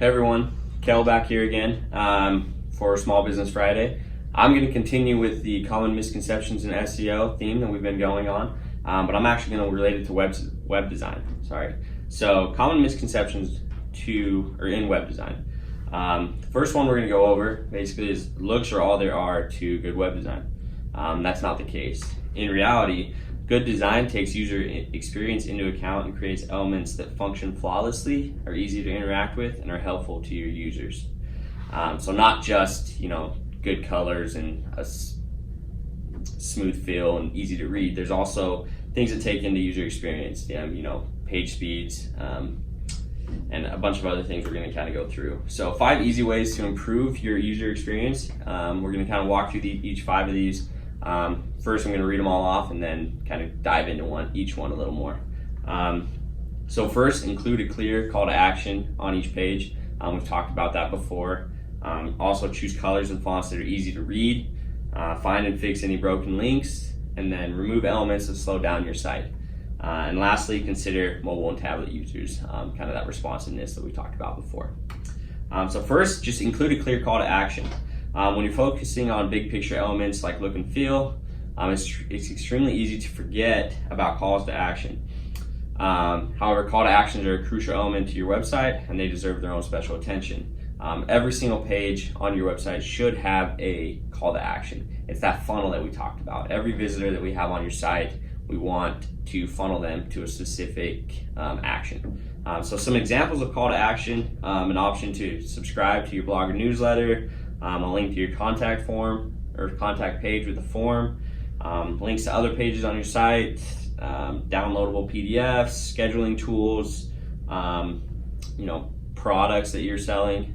Hey everyone, Kel back here again for Small Business Friday. I'm going to continue with the common misconceptions in SEO theme that we've been going on, but I'm actually going to relate it to web design. So common misconceptions in web design. The first one we're going to go over basically is looks are all there are to good web design. That's not the case. In reality, good design takes user experience into account and creates elements that function flawlessly, are easy to interact with, and are helpful to your users. So not just, good colors and a smooth feel and easy to read. There's also things that take into user experience, page speeds, and a bunch of other things we're going to kind of go through. So 5 easy ways to improve your user experience. We're going to kind of walk through each 5 of these. First, I'm going to read them all off and then kind of dive into each one a little more. So first, include a clear call to action on each page. We've talked about that before. Also, choose colors and fonts that are easy to read. Find and fix any broken links, and then remove elements that slow down your site. And lastly, consider mobile and tablet users, kind of that responsiveness that we talked about before. So first, just include a clear call to action. When you're focusing on big picture elements like look and feel, it's extremely easy to forget about calls to action. However, call to actions are a crucial element to your website, and they deserve their own special attention. Every single page on your website should have a call to action. It's that funnel that we talked about. Every visitor that we have on your site, we want to funnel them to a specific action. So some examples of call to action: an option to subscribe to your blog or newsletter, a link to your contact form or contact page with a form, links to other pages on your site, downloadable PDFs, scheduling tools, products that you're selling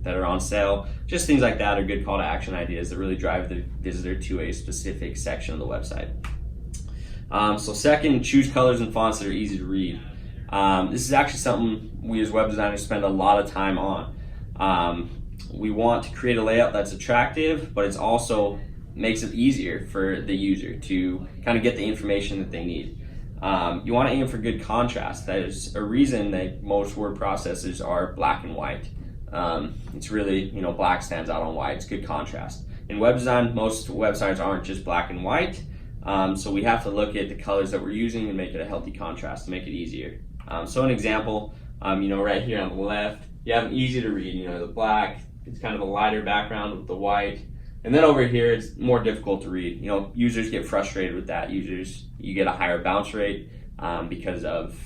that are on sale. Just things like that are good call to action ideas that really drive the visitor to a specific section of the website. So second, choose colors and fonts that are easy to read. This is actually something we as web designers spend a lot of time on. We want to create a layout that's attractive, but it's also makes it easier for the user to kind of get the information that they need. You want to aim for good contrast. That is a reason that most word processors are black and white. It's really, black stands out on white. It's good contrast. In web design, most websites aren't just black and white. So we have to look at the colors that we're using and make it a healthy contrast to make it easier. So an example, right here on the left, you have easy to read, the black, it's kind of a lighter background with the white. And then over here, it's more difficult to read. Users get frustrated with that. You get a higher bounce rate because of,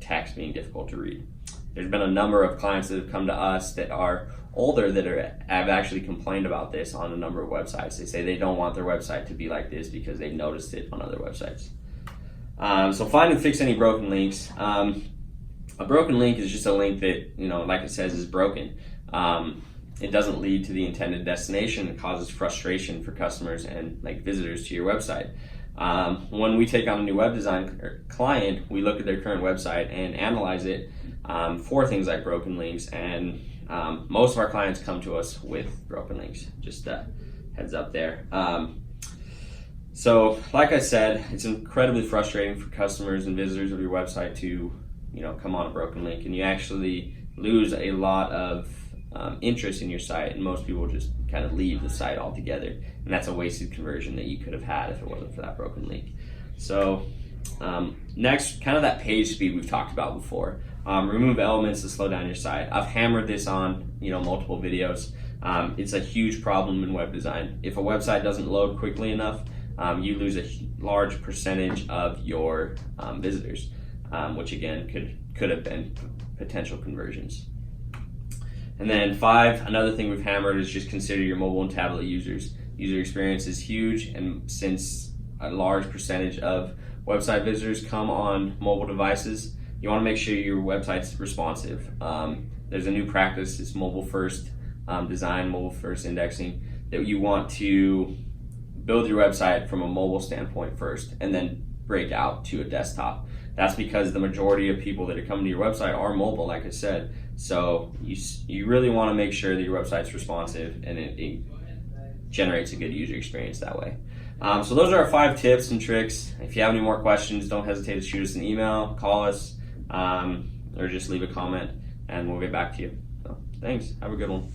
text being difficult to read. There's been a number of clients that have come to us that are older that have actually complained about this on a number of websites. They say they don't want their website to be like this because they've noticed it on other websites. So find and fix any broken links. A broken link is just a link that, like it says, is broken. It doesn't lead to the intended destination. It causes frustration for customers and visitors to your website. When we take on a new web design client, we look at their current website and analyze it for things like broken links. And most of our clients come to us with broken links. Just a heads up there. So like I said, it's incredibly frustrating for customers and visitors of your website to come on a broken link, and you actually lose a lot of interest in your site, and most people just kind of leave the site altogether, and that's a wasted conversion that you could have had if it wasn't for that broken link. So next, kind of that page speed we've talked about before. Remove elements to slow down your site. I've hammered this on multiple videos. It's a huge problem in web design. If a website doesn't load quickly enough, you lose a large percentage of your visitors, which again could have been potential conversions. And then 5, another thing we've hammered is just consider your mobile and tablet users. User experience is huge, and since a large percentage of website visitors come on mobile devices, you want to make sure your website's responsive. There's a new practice, it's mobile first design, mobile first indexing, that you want to build your website from a mobile standpoint first and then break out to a desktop. That's because the majority of people that are coming to your website are mobile, like I said. So you really want to make sure that your website's responsive and it generates a good user experience that way. So those are our 5 tips and tricks. If you have any more questions, don't hesitate to shoot us an email, call us, or just leave a comment and we'll get back to you. So thanks. Have a good one.